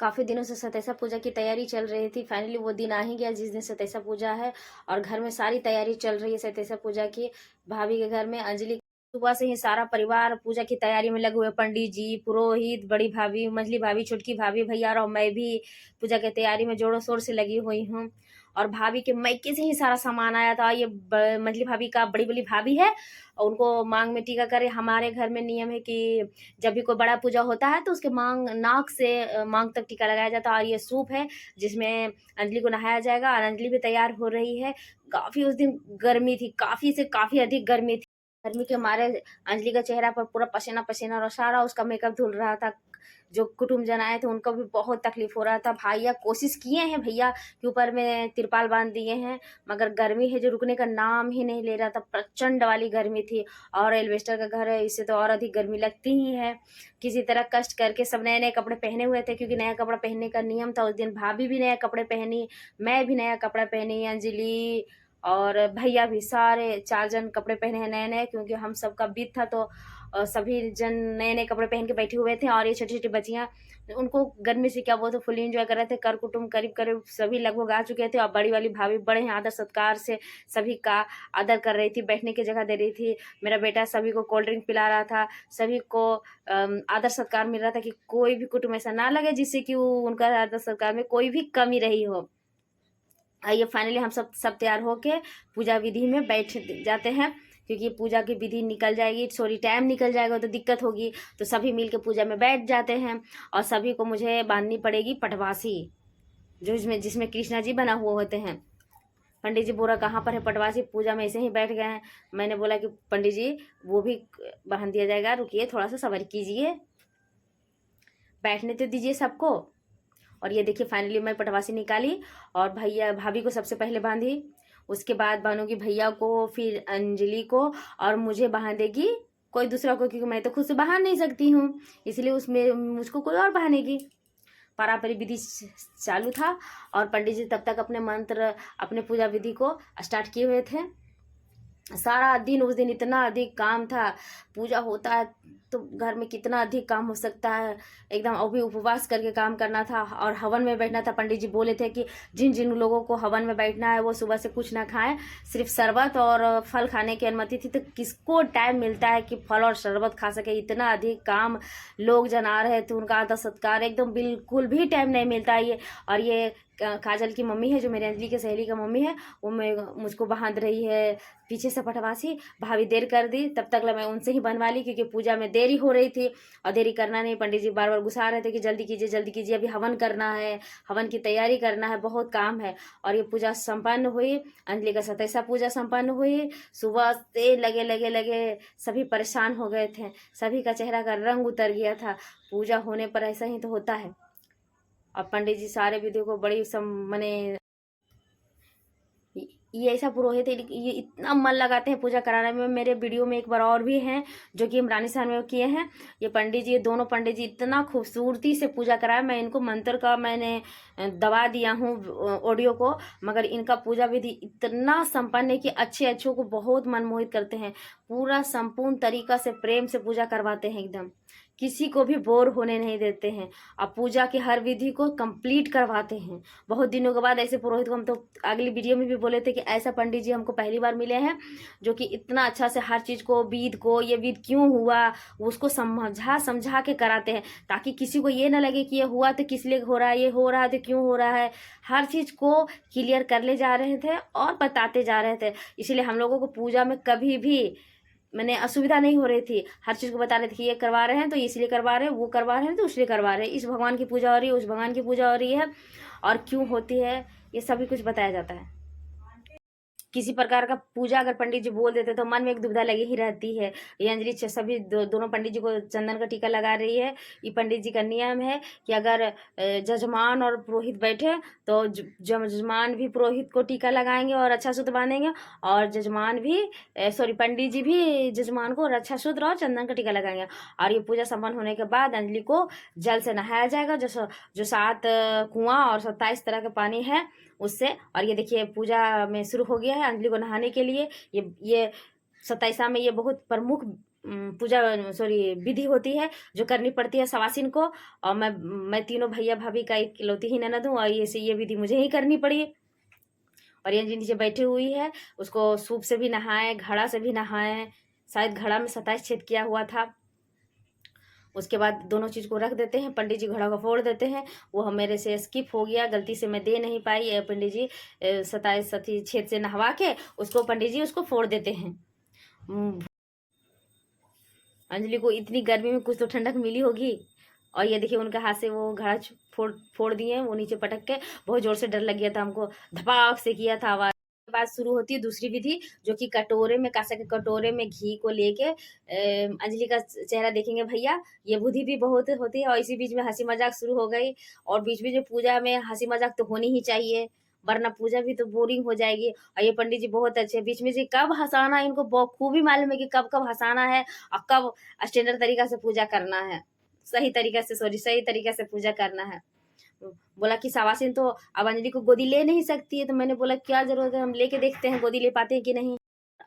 काफ़ी दिनों से सतेसा पूजा की तैयारी चल रही थी। फाइनली वो दिन आ ही गया जिस दिन सतेसा पूजा है और घर में सारी तैयारी चल रही है सतेसा पूजा की। भाभी के घर में अंजलि सुबह से ही सारा परिवार पूजा की तैयारी में लगे हुए, पंडित जी, पुरोहित, बड़ी भाभी, मंझली भाभी, छोटकी भाभी, भैया और मैं भी पूजा की तैयारी में जोरों शोर से लगी हुई हूँ। और भाभी के मायके से ही सारा सामान आया था। ये मंझली भाभी का बड़ी बड़ी भाभी है और उनको मांग में टीका करे। हमारे घर में नियम है कि जब भी कोई बड़ा पूजा होता है तो उसके मांग नाक से मांग तक टीका लगाया जाता है। और ये सूप है जिसमें अंजलि को नहाया जाएगा और अंजलि भी तैयार हो रही है। काफ़ी उस दिन गर्मी थी, काफ़ी से काफ़ी अधिक गर्मी थी। गर्मी के मारे अंजलि का चेहरा पर पूरा पसीना पसीना और सारा उसका मेकअप धुल रहा था। जो कुटुंबजन आए थे उनको भी बहुत तकलीफ हो रहा था। भैया कोशिश किए हैं, भैया के ऊपर में तिरपाल बांध दिए हैं, मगर गर्मी है जो रुकने का नाम ही नहीं ले रहा था। प्रचंड वाली गर्मी थी और एल्वेस्टर का घर है, इससे तो और अधिक गर्मी लगती ही है। किसी तरह कष्ट करके सब नए नए कपड़े पहने हुए थे क्योंकि नया कपड़ा पहनने का नियम था। उस दिन भाभी भी नया कपड़े पहनी, मैं भी नया कपड़ा पहनी, अंजलि और भैया भी, सारे 4 जन कपड़े पहने हैं नए नए क्योंकि हम सबका बीत था। तो सभी जन नए नए कपड़े पहन के बैठे हुए थे और ये छोटी छोटी बच्चियाँ उनको गर्मी से क्या बोलते फुल एंजॉय कर रहे थे। कर कुटुंब करीब करीब सभी लगभग आ चुके थे और बड़ी वाली भाभी बड़े ही आदर सत्कार से सभी का आदर कर रही थी, बैठने की जगह दे रही थी। मेरा बेटा सभी को कोल्ड ड्रिंक पिला रहा था, सभी को आदर सत्कार मिल रहा था कि कोई भी कुटुंब ऐसा ना लगे जिससे कि वो उनका आदर सत्कार में कोई भी कमी रही हो। आइए फाइनली हम सब तैयार होके पूजा विधि में बैठ जाते हैं क्योंकि पूजा की विधि निकल जाएगी, सॉरी टाइम निकल जाएगा तो दिक्कत होगी। तो सभी मिलके पूजा में बैठ जाते हैं और सभी को मुझे बांधनी पड़ेगी पटवासी, जो जिसमें कृष्णा जी बना हुआ होते हैं। पंडित जी बोला कहाँ पर है पटवासी, पूजा में ऐसे ही बैठ गए हैं। मैंने बोला कि पंडित जी वो भी बांध दिया जाएगा, रुकिए थोड़ा सा सब्र कीजिए, बैठने तो दीजिए सबको। और ये देखिए फाइनली मैं पटवासी निकाली और भैया भाभी को सबसे पहले बांधी, उसके बाद बांधूंगी भैया को, फिर अंजलि को और मुझे बांधेगी कोई दूसरा को, क्योंकि मैं तो खुद से बांध नहीं सकती हूँ, इसलिए उसमें मुझको कोई और बांधेगी। पारापरी विधि चालू था और पंडित जी तब तक अपने मंत्र, अपने पूजा विधि को स्टार्ट किए हुए थे। सारा दिन उस दिन इतना अधिक काम था। पूजा होता है तो घर में कितना अधिक काम हो सकता है, एकदम अभी उपवास करके काम करना था और हवन में बैठना था। पंडित जी बोले थे कि जिन जिन लोगों को हवन में बैठना है वो सुबह से कुछ ना खाएं, सिर्फ शरबत और फल खाने की अनुमति थी। तो किसको टाइम मिलता है कि फल और शरबत खा सके, इतना अधिक काम लोग जन आ रहे थे, उनका आदर सत्कार एकदम बिल्कुल भी टाइम नहीं मिलता है। ये और ये काजल की मम्मी है जो मेरी अंजलि की सहेली का मम्मी है, वो मुझको बांध रही है पीछे से पटवासी। भाभी देर कर दी, तब तक मैं उनसे ही बनवा ली क्योंकि पूजा में देरी हो रही थी और देरी करना नहीं। पंडित जी बार बार गुस्सा रहे थे कि जल्दी कीजिए जल्दी कीजिए, अभी हवन करना है, हवन की तैयारी करना है, बहुत काम है। और ये पूजा संपन्न हुई, अंजलि का सतेसा पूजा संपन्न हुई। सुबह से लगे लगे लगे सभी परेशान हो गए थे, सभी का चेहरा का रंग उतर गया था। पूजा होने पर ऐसा ही तो होता है। और पंडित जी सारे विधियों को बड़ी मने ये ऐसा पुरोहित है, ये इतना मन लगाते हैं पूजा कराने में। मेरे वीडियो में एक बार और भी हैं जो कि हम रानीसर में किए हैं। ये पंडित जी, ये दोनों पंडित जी इतना खूबसूरती से पूजा कराया। मैं इनको मंत्र का मैंने दबा दिया हूँ ऑडियो को, मगर इनका पूजा विधि इतना संपन्न है कि अच्छे अच्छों को बहुत मनमोहित करते हैं। पूरा संपूर्ण तरीका से प्रेम से पूजा करवाते हैं, एकदम किसी को भी बोर होने नहीं देते हैं। अब पूजा की हर विधि को कंप्लीट करवाते हैं। बहुत दिनों के बाद ऐसे पुरोहित को हम तो अगली वीडियो में भी बोले थे कि ऐसा पंडित जी हमको पहली बार मिले हैं जो कि इतना अच्छा से हर चीज़ को, विध को, ये विध क्यों हुआ उसको समझा समझा के कराते हैं, ताकि किसी को ये ना लगे कि ये हुआ तो किस लिए हो रहा है, ये हो रहा है तो क्यों हो रहा है। हर चीज़ को क्लियर कर ले जा रहे थे और बताते जा रहे थे। इसलिए हम लोगों को पूजा में कभी भी मैंने असुविधा नहीं हो रही थी। हर चीज़ को बता रहे थे कि ये करवा रहे हैं तो इसलिए करवा रहे हैं, वो करवा रहे हैं तो इसलिए करवा रहे हैं, इस भगवान की पूजा हो रही है, उस भगवान की पूजा हो रही है और क्यों होती है, ये सभी कुछ बताया जाता है। किसी प्रकार का पूजा अगर पंडित जी बोल देते तो मन में एक दुविधा लगी ही रहती है। ये अंजलि सभी दोनों पंडित जी को चंदन का टीका लगा रही है। ये पंडित जी का नियम है कि अगर जजमान और पुरोहित बैठे तो जजमान भी पुरोहित को टीका लगाएंगे और अच्छा सूत्र बांधेंगे, और जजमान भी पंडित जी भी जजमान को अच्छा सूत्र और चंदन का टीका लगाएंगे। और ये पूजा संपन्न होने के बाद अंजलि को जल से नहाया जाएगा, जो 7 कुआं और 27 तरह के पानी है उससे। और ये देखिए पूजा में शुरू हो गया है अंजलि को नहाने के लिए। ये 27 में ये बहुत प्रमुख पूजा सॉरी विधि होती है जो करनी पड़ती है सवासिन को। और मैं तीनों भैया भाभी का इकलौती ही ननद हूँ और ये विधि मुझे ही करनी पड़ी। और ये नीचे बैठी हुई है, उसको सूप से भी नहाए, घड़ा से भी नहाए, शायद घड़ा में 27 छेद किया हुआ था। उसके बाद दोनों चीज़ को रख देते हैं, पंडित जी घड़ा को फोड़ देते हैं। वो मेरे से स्किप हो गया, गलती से मैं दे नहीं पाई। पंडित जी 27 छेद से नहवा के उसको पंडित जी उसको फोड़ देते हैं। अंजलि को इतनी गर्मी में कुछ तो ठंडक मिली होगी। और ये देखिए उनके हाथ से वो घड़ा फोड़ दिए, वो नीचे पटक के। बहुत जोर से डर लग गया था हमको, धपाक से किया था आवाज। बात शुरू होती है दूसरी विधि, जो कि कटोरे में कांसे के कटोरे में घी को लेके अंजलि का चेहरा देखेंगे भैया। ये विधि भी बहुत होती है। और इसी बीच में हंसी मजाक शुरू हो गई। और बीच बीच में पूजा में हंसी मजाक तो होनी ही चाहिए, वरना पूजा भी तो बोरिंग हो जाएगी। और ये पंडित जी बहुत अच्छे, बीच में से कब हंसाना इनको खूबी मालूम है कि कब कब हंसाना है और कब स्टैंडर्ड तरीका से पूजा करना है, सही तरीका से पूजा करना है। बोला कि सवासिन तो अब अंजलि को गोदी ले नहीं सकती है। तो मैंने बोला क्या जरूरत है, हम लेके देखते हैं गोदी ले पाते हैं कि नहीं।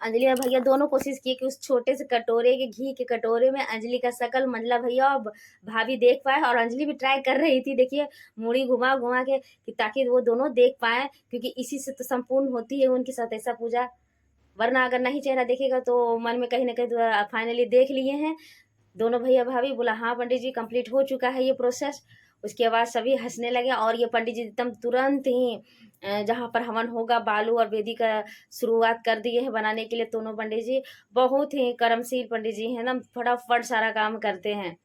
अंजलि और भैया दोनों कोशिश किए कि उस छोटे से कटोरे के घी के कटोरे में अंजलि का शकल मंजला भैया और भाभी देख पाए। और अंजलि भी ट्राई कर रही थी, देखिए मुड़ी घुमा घुमा के, कि ताकि वो दोनों देख पाए, क्योंकि इसी से तो संपूर्ण होती है उनकी सतैसा पूजा। वरना अगर नहीं चेहरा देखेगा तो मन में कहीं ना कहीं तो फाइनली देख लिए हैं दोनों भैया भाभी। बोला हाँ पंडित जी कंप्लीट हो चुका है ये प्रोसेस। उसके बाद सभी हंसने लगे। और ये पंडित जी एकदम तुरंत ही जहाँ पर हवन होगा बालू और वेदी का शुरुआत कर दिए हैं बनाने के लिए। दोनों पंडित जी बहुत ही कर्मशील पंडित जी हैं ना, फटाफट सारा काम करते हैं।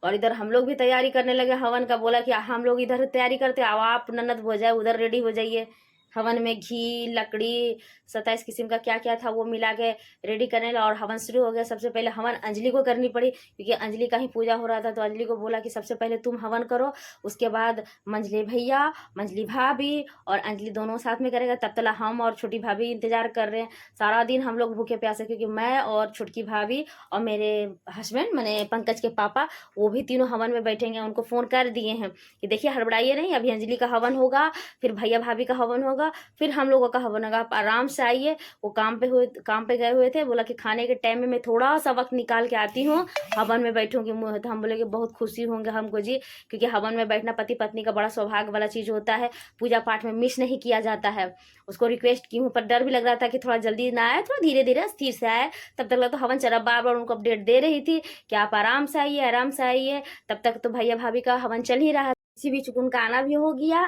और इधर हम लोग भी तैयारी करने लगे हवन का। बोला कि हम लोग इधर तैयारी करते, अब आप ननद हो जाए उधर रेडी हो जाइए। हवन में घी लकड़ी 27 किस्म का क्या क्या था वो मिला के रेडी करने लगा। और हवन शुरू हो गया। सबसे पहले हवन अंजलि को करनी पड़ी, क्योंकि अंजलि का ही पूजा हो रहा था। तो अंजलि को बोला कि सबसे पहले तुम हवन करो, उसके बाद मंजली भैया, मंजली भाभी और अंजलि दोनों साथ में करेगा। तब तक हम और छोटी भाभी इंतजार कर रहे हैं। सारा दिन हम लोग भूखे प्यासे, क्योंकि मैं और छोटकी भाभी और मेरे हस्बैंड मैंने पंकज के पापा, वो भी तीनों हवन में बैठेंगे। उनको फोन कर दिए हैं कि देखिए हड़बड़ाइए नहीं, अभी अंजलि का हवन होगा, फिर भैया भाभी का हवन होगा, फिर हम लोगों का हवन होगा, आप आराम से आइए। वो काम पे गए हुए थे। बोला कि खाने के टाइम में मैं थोड़ा सा वक्त निकाल के आती हूँ, हवन में बैठूंगी। तो हम बोले कि बहुत खुशी होंगे हमको जी, क्योंकि हवन में बैठना पति पत्नी का बड़ा सौभाग्य वाला चीज होता है। पूजा पाठ में मिस नहीं किया जाता है। उसको रिक्वेस्ट की हूँ, पर डर भी लग रहा था कि थोड़ा जल्दी ना आए, थोड़ा धीरे धीरे स्थिर से आए। तब तक तो हवन चला, बार बार उनको अपडेट दे रही थी कि आप आराम से आइए, आराम से आइए। तब तक तो भैया भाभी का हवन चल ही रहा। इसी बीच उनका आना भी हो गया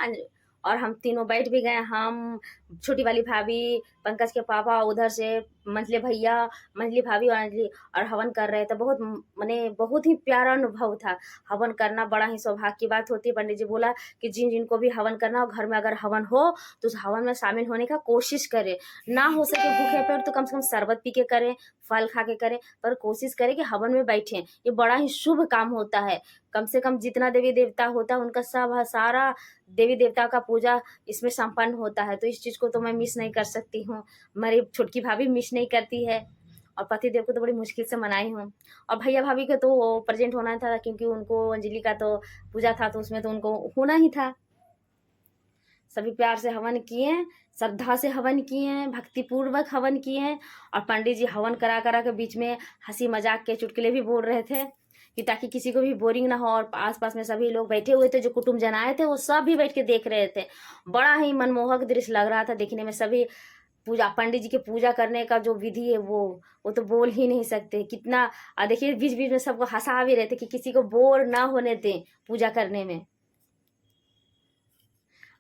और हम तीनों बैठ भी गए। हम, छोटी वाली भाभी, पंकज के पापा, उधर से मंजली भैया, मंजली भाभी और अंजलि, और हवन कर रहे थे। बहुत माने बहुत ही प्यारा अनुभव था। हवन करना बड़ा ही सौभाग्य की बात होती है। पंडित जी बोला कि जिन जिनको भी हवन करना हो, घर में अगर हवन हो तो उस हवन में शामिल होने का कोशिश करें। ना हो सके भूखे पेट तो कम से कम शरबत पी के करें, फल खा के करें, पर कोशिश करें कि हवन में बैठें। ये बड़ा ही शुभ काम होता है। कम से कम जितना देवी देवता होता है उनका सब सारा देवी देवता का पूजा इसमें संपन्न होता है। तो इस चीज को तो मैं मिस नहीं कर सकती हूँ। मेरी छोटकी भाभी मिस नहीं करती है। और पति देव को तो बड़ी मुश्किल से मनाई हूँ। और भैया भाभी का तो प्रेजेंट होना था, क्योंकि उनको अंजलि का तो पूजा था, तो उसमें तो उनको होना ही था। सभी प्यार से हवन किए, श्रद्धा से हवन किए, भक्तिपूर्वक हवन किए। और पंडित जी हवन करा करा के बीच में हंसी मजाक के चुटकुले भी बोल रहे थे, कि ताकि किसी को भी बोरिंग ना हो। और आसपास में सभी लोग बैठे हुए थे, जो कुटुंब जन आए थे वो सब भी बैठ के देख रहे थे। बड़ा ही मनमोहक दृश्य लग रहा था देखने में। सभी पूजा, पंडित जी की पूजा करने का जो विधि है वो तो बोल ही नहीं सकते कितना। देखिए बीच बीच में सबको हंसा भी रहे थे कि किसी को बोर ना होने दें पूजा करने में।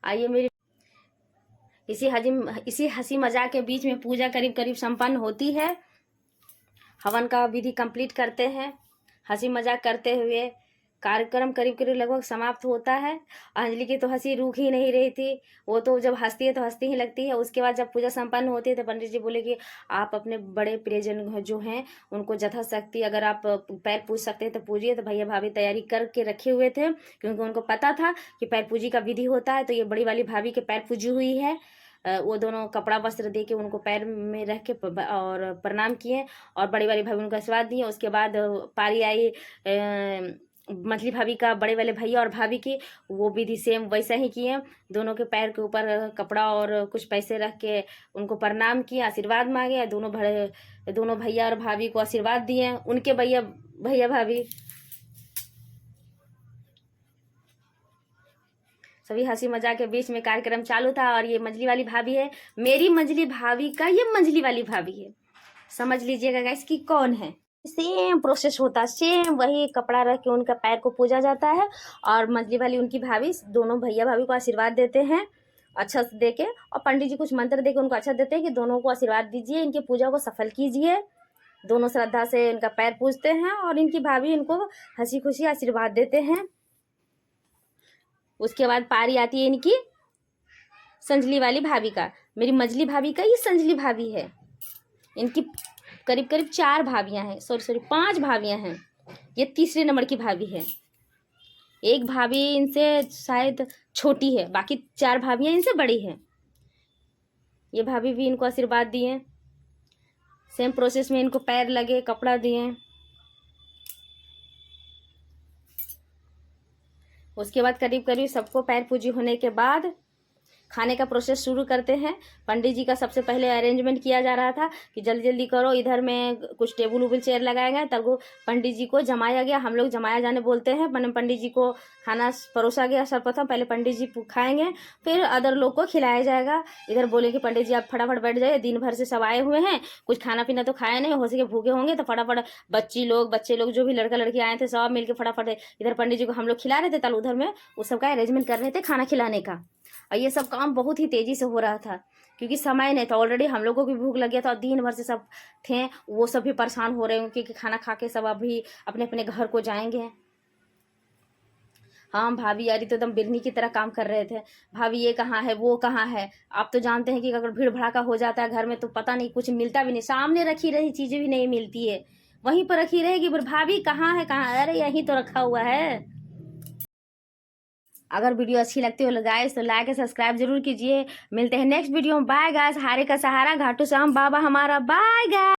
आइए मेरी इसी हंसी मजाक के बीच में पूजा करीब करीब संपन्न होती है। हवन का विधि कंप्लीट करते हैं, हंसी मजाक करते हुए कार्यक्रम करीब करीब लगभग समाप्त होता है। अंजलि की तो हंसी रुक ही नहीं रही थी। वो तो जब हंसती है तो हंसती ही लगती है। उसके बाद जब पूजा संपन्न होती है तो पंडित जी बोले कि आप अपने बड़े प्रियजन जो हैं उनको यथाशक्ति अगर आप पैर पूज सकते हैं तो पूजिए। तो भैया भाभी तैयारी करके रखे हुए थे, क्योंकि उनको पता था कि पैर पूजी का विधि होता है। तो ये बड़ी वाली भाभी के पैर पूजी हुई है। वो दोनों कपड़ा वस्त्र दे के उनको पैर में रख के और प्रणाम किए, और बड़ी वाली भाभी उनको आशीर्वाद दिए। उसके बाद पारी आई मछली भाभी का बड़े वाले भैया और भाभी की वो विधि सेम वैसा ही किए। दोनों के पैर के ऊपर कपड़ा और कुछ पैसे रख के उनको प्रणाम किए, आशीर्वाद मांगे। दोनों भैया और भाभी को आशीर्वाद दिए। उनके भैया भाभी सभी हंसी मजाक के बीच में कार्यक्रम चालू था। और ये मंजली वाली भाभी है, मेरी मंजली भाभी का ये मंजली वाली भाभी है, समझ लीजिएगा गाइस कि कौन है। सेम प्रोसेस होता है, सेम वही कपड़ा रख के उनका पैर को पूजा जाता है। और मंजली वाली उनकी भाभी दोनों भैया भाभी को आशीर्वाद देते हैं अच्छा से दे के, और पंडित जी कुछ मंत्र दे के उनको अच्छा देते हैं कि दोनों को आशीर्वाद दीजिए, इनकी पूजा को सफल कीजिए। दोनों श्रद्धा से इनका पैर पूजते हैं और इनकी भाभी इनको हंसी खुशी आशीर्वाद देते हैं। उसके बाद पारी आती है इनकी संजली वाली भाभी का। मेरी मंजली भाभी का ये संजली भाभी है। इनकी करीब करीब 4 भाभियां हैं, सॉरी 5 भाभियां हैं। ये तीसरे नंबर की भाभी है। एक भाभी इनसे शायद छोटी है, बाकी 4 भाभियां इनसे बड़ी हैं। ये भाभी भी इनको आशीर्वाद दिए, सेम प्रोसेस में इनको पैर लगे, कपड़ा दिए। उसके बाद करीब करीब सबको पैर पूजी होने के बाद खाने का प्रोसेस शुरू करते हैं। पंडित जी का सबसे पहले अरेंजमेंट किया जा रहा था कि जल्दी जल्दी करो, इधर में कुछ टेबल उबल चेयर लगाए गए। तब वो पंडित जी को जमाया गया, हम लोग जमाया जाने बोलते हैं। मैंने पंडित जी को खाना परोसा गया। सर्वप्रथम पहले पंडित जी खाएंगे, फिर अदर लोग को खिलाया जाएगा। इधर बोले कि पंडित जी आप फटाफट बैठ जाइए, दिन भर से सब आए हुए हैं, कुछ खाना पीना तो खाया नहीं, हो सके भूखे होंगे, तो फटाफट बच्चे लोग जो भी लड़का लड़की आए थे सब मिलकर फटाफट इधर पंडित जी को हम लोग खिला रहे थे। तब उधर में उस सब का अरेंजमेंट कर रहे थे खाना खिलाने का। और ये सब काम बहुत ही तेजी से हो रहा था क्योंकि समय नहीं था। ऑलरेडी हम लोगों को भी भूख लग गया था और दिन भर से सब थे, वो सब भी परेशान हो रहे हैं क्योंकि खाना खा के सब अभी अपने अपने घर को जाएंगे। हाँ भाभी यारी तो एकदम बिरनी की तरह काम कर रहे थे। भाभी ये कहाँ है, वो कहाँ है। आप तो जानते हैं कि अगर भीड़ भड़ाका हो जाता है घर में तो पता नहीं, कुछ मिलता भी नहीं। सामने रखी रही चीजें भी नहीं मिलती है, वहीं पर रखी रहेगी, पर भाभी कहाँ है, कहाँ, अरे यहीं तो रखा हुआ है। अगर वीडियो अच्छी लगती हो गाइस तो लाइक और सब्सक्राइब जरूर कीजिए। मिलते हैं नेक्स्ट वीडियो में। Bye guys. हारे का सहारा घाटू श्याम बाबा हमारा। Bye guys.